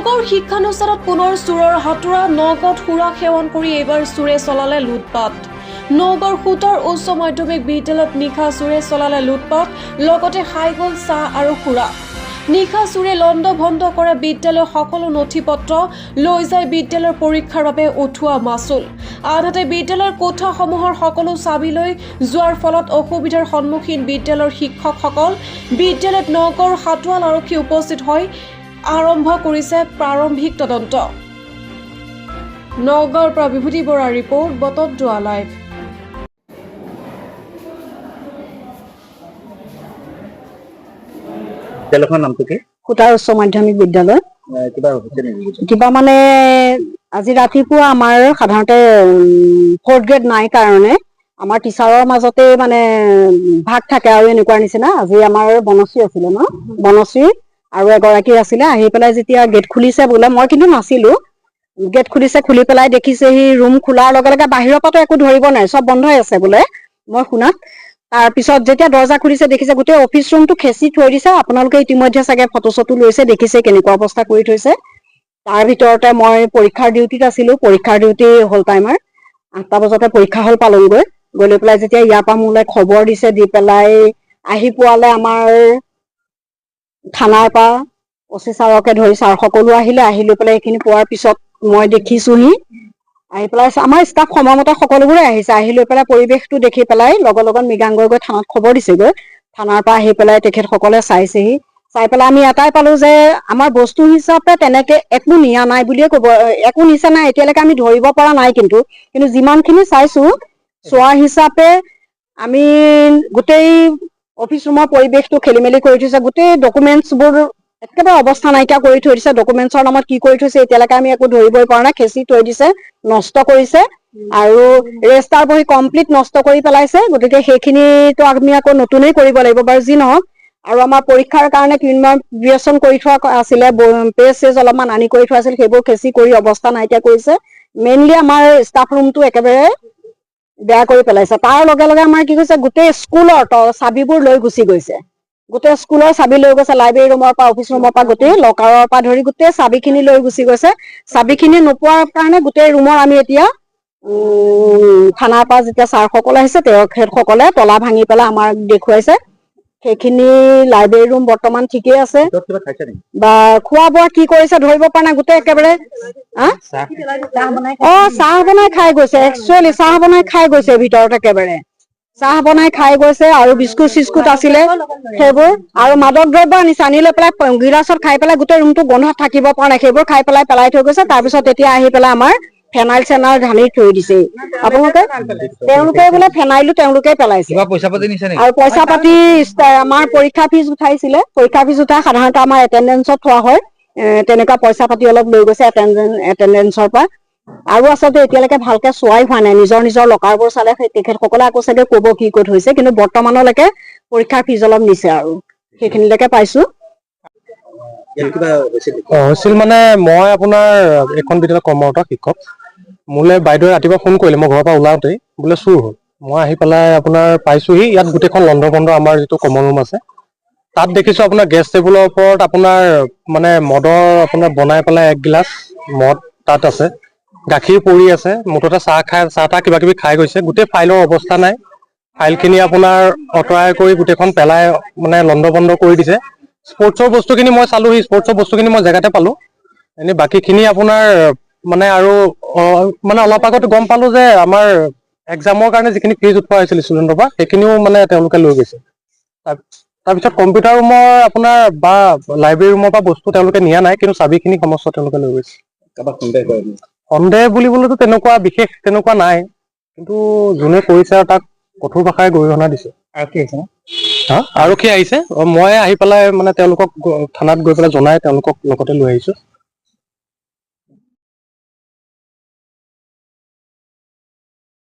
নগৰ শিক্ষানুষ্ঠানত পুনৰ চোৰৰ হাতোৰা নগদ সুৰা সেৱন কৰি এইবাৰ চোৰে চলালে লুটপাট নগৰ সুতৰ উচ্চ মাধ্যমিক বিদ্যালয়ত নিশা চোৰে চলালে লুটপাট লগতে খাই গ'ল চাহ আৰু সুৰা নিশা চোৰে লণ্ড ভণ্ড কৰে বিদ্যালয়ৰ সকলো নথিপত্ৰ লৈ যায় বিদ্যালয়ৰ পৰীক্ষাৰ বাবে উঠোৱা মাচুল আনহাতে বিদ্যালয়ৰ কোঠাসমূহৰ সকলো চাবি লৈ যোৱাৰ ফলত অসুবিধাৰ সন্মুখীন বিদ্যালয়ৰ শিক্ষকসকল বিদ্যালয়ত নগৰ হাতোৱাল আৰক্ষী উপস্থিত হৈ আৰম্ভ কৰিছে প্ৰাৰম্ভিক তদন্ত নগৰৰ পৰা বিভূতি বৰাৰ ৰিপৰ্ট বতদ্ৰোৱা লাইভ বিদ্যালয়খনৰ নামটো কি খুটাৰ উচ্চ মাধ্যমিক বিদ্যালয় কিবা মানে আজি ৰাতিপুৱা আমাৰ সাধাৰণতে 4th গ্ৰেড নাই কাৰণে আমাৰ টিচাৰৰ মাজতে মানে ভাগ থাকে আৰু এনেকুৱা নিচিনা আজি আমাৰ বনশ্ৰী আছিলে ন বনশ্ৰী আৰু এগৰাকী আছিলে আহি পেলাই যেতিয়া গেট খুলিছে বোলে মই কিন্তু নাছিলো গেট খুলিছে খুলি পেলাই দেখিছে সি ৰুম খোলাৰ লগে লগে বাহিৰৰ পৰা একো ধৰিব নাই সব বন্ধ হৈ আছে বোলে মই শুনাত তাৰ পিছত যেতিয়া দৰ্জা খুলিছে দেখিছে গোটেই অফিচ ৰুমটো খেচি থৈ দিছে আপোনালোকে ইতিমধ্যে চাগে ফটো চটো লৈছে দেখিছে কেনেকুৱা অৱস্থা কৰি থৈছে তাৰ ভিতৰতে মই পৰীক্ষাৰ ডিউটিত আছিলো পৰীক্ষাৰ ডিউটি হল টাইমাৰ 8টা বজাতে পৰীক্ষা হল পালনগৈ গৈ লৈ পেলাই যেতিয়া ইয়াৰ পৰা মোলৈ খবৰ দিছে দি পেলাই আহি পোৱালে আমাৰ থানাৰ পৰা অচি ছাৰকে ধৰি ছাৰ সকলো আহি লৈ পেলাই এইখিনি পোৱাৰ পিছত মই দেখিছোহি আহি পেলাই আমাৰ ষ্টাফ সময়মতে সকলোবোৰে আহিছে আহি লৈ পেলাই পৰিৱেশটো দেখি পেলাই লগত মৃগাংগই গৈ থানাত খবৰ দিছেগৈ থানাৰ পৰা আহি পেলাই তেখেতসকলে চাইছেহি চাই পেলাই আমি এটাই পালো যে আমাৰ বস্তু হিচাপে তেনেকে একো নিয়া নাই বুলিয়ে ক'ব একো নিচা নাই এতিয়ালৈকে আমি ধৰিব পৰা নাই কিন্তু যিমানখিনি চাইছো চোৱা হিচাপে আমি গোটেই অফিচ ৰুমৰ পৰিৱেশটো খেলি মেলি কৰি থৈছে গোটেই ডকুমেণ্টছবোৰ একেবাৰে অৱস্থা নাইকিয়া কৰি থৈ দিছে ডকুমেণ্টছৰ নামত কি কৰি থৈছে এতিয়ালৈকে আমি একো ধৰিবই পৰা নাই খেচি থৈ দিছে নষ্ট কৰিছে আৰু ৰেজিষ্টাৰ বহি কমপ্লিট নষ্ট কৰি পেলাইছে গতিকে সেইখিনিতো আমি আকৌ নতুনেই কৰিব লাগিব বাৰু যি নহওক আৰু আমাৰ পৰীক্ষাৰ কাৰণে ক্লিনাৰেশ্যন কৰি থোৱা আছিলে পেজ চেজ অলপমান আনি কৰি থোৱা আছিল সেইবোৰ খেচি কৰি অৱস্থা নাইকিয়া কৰিছে মেইনলি আমাৰ ষ্টাফ ৰুমটো একেবাৰে বেয়া কৰি পেলাইছে তাৰ লগে লগে আমাৰ কি কৈছে গোটেই স্কুলৰ চাবিবোৰ লৈ গুচি গৈছে গোটেই স্কুলৰ চাবি লৈ গৈছে লাইব্ৰেৰী ৰুমৰ পৰা অফিচ ৰুমৰ পৰা গোটেই লকাৰৰ পৰা ধৰি গোটেই চাবিখিনি লৈ গুচি গৈছে চাবিখিনি নোপোৱাৰ কাৰণে গোটেই ৰুমৰ আমি এতিয়া থানাৰ পৰা যেতিয়া ছাৰসকল আহিছে তেখেতসকলে তলা ভাঙি পেলাই আমাক দেখুৱাইছে সেইখিনি লাইব্ৰেৰী ৰুম বৰ্তমান ঠিকেই আছে বা খোৱা বোৱা কি কৰিছে ধৰিব পৰা নাই গোটেই একেবাৰে চাহ বনাই খাই গৈছে একচুৱেলি চাহ বনাই খাই গৈছে ভিতৰত একেবাৰে চাহ বনাই খাই গৈছে আৰু বিস্কুট চিস্কুট আছিলে সেইবোৰ আৰু মাদক দ্ৰব্য আনিছে আনি লৈ পেলাই গিলাচত খাই পেলাই গোটেই ৰুমটো গোন্ধত থাকিব পৰা নাই সেইবোৰ খাই পেলাই থৈ গৈছে তাৰপিছত এতিয়া আহি পেলাই আমাৰ ফেনাইল চেনাইল ঢালি থৈ দিছে তেওঁলোকে বোলে ফেনাইলো তেওঁলোকে পেলাইছে আৰু পইচা পাতি আমাৰ পৰীক্ষা ফিজ উঠাইছিলে পৰীক্ষা ফিজ উঠাই সাধাৰণতে আমাৰ এটেণ্ডেঞ্চত থোৱা হয় তেনেকুৱা পইচা পাতি অলপ লৈ গৈছে এটেণ্ডেঞ্চৰ পৰা আৰু আচলতে এতিয়ালৈকে ভালকে চোৱাই হোৱা নাই নিজৰ লকাৰবোৰ চালে তেখেতসকলে আকৌ চাগে ক'ব কি ক'ত হৈছে কিন্তু বৰ্তমানলৈকে পৰীক্ষাৰ ফিজ অলপ নিছে আৰু সেইখিনিলৈকে পাইছো হৈছিল মানে মই আপোনাৰ এখন বিদ্যালয়ত কৰ্মৰত শিক্ষক মোলৈ বাইদেৱে ৰাতিপুৱা ফোন কৰিলে মই ঘৰৰ পৰা ওলাওঁতেই বোলে চুৰ হ'ল মই আহি পেলাই আপোনাৰ পাইছোহি ইয়াত গোটেইখন লণ্ড ভণ্ড আমাৰ যিটো কমন ৰুম আছে তাত দেখিছো আপোনাৰ গেছ টেবুলৰ ওপৰত আপোনাৰ মানে মদৰ আপোনাৰ বনাই পেলাই 1 গিলাচ মদ তাত আছে গাখীৰ পৰি আছে মুঠতে চাহ তাহ কিবা কিবি খাই গৈছে গোটেই ফাইলৰ অৱস্থা নাই ফাইলখিনি আপোনাৰ অঁতৰাই কৰি গোটেইখন পেলাই মানে লণ্ড ভণ্ড কৰি দিছে স্পৰ্টছৰ বস্তুখিনি মই চালোহি স্পৰ্টছৰ বস্তুখিনি মই জেগাতে পালো এনেই বাকীখিনি আপোনাৰ মানে আৰু মানে অলপ আগত গম পালো যে আমাৰ এক্সামৰ কাৰণে যিখিনি ফিজ উঠোৱা হৈছিল ষ্টুডেণ্টৰ পৰা সেইখিনিও মানে তেওঁলোকে লৈ গৈছে তাৰপিছত কম্পিউটাৰ ৰুমৰ আপোনাৰ বা লাইব্ৰেৰী ৰুমৰ পৰা বস্তু তেওঁলোকে নিয়া নাই কিন্তু চাবিখিনি সমস্ত তেওঁলোকে লৈ গৈছে সন্দেহ বুলিবলৈতো তেনেকুৱা বিশেষ তেনেকুৱা নাই কিন্তু যোনে কৰিছে আৰু তাক কঠোৰ ভাষাৰে গৰিহণা দিছে আৰক্ষী আহিছে মই আহি পেলাই মানে তেওঁলোকক থানাত গৈ পেলাই জনাই তেওঁলোকক লগতে লৈ আহিছো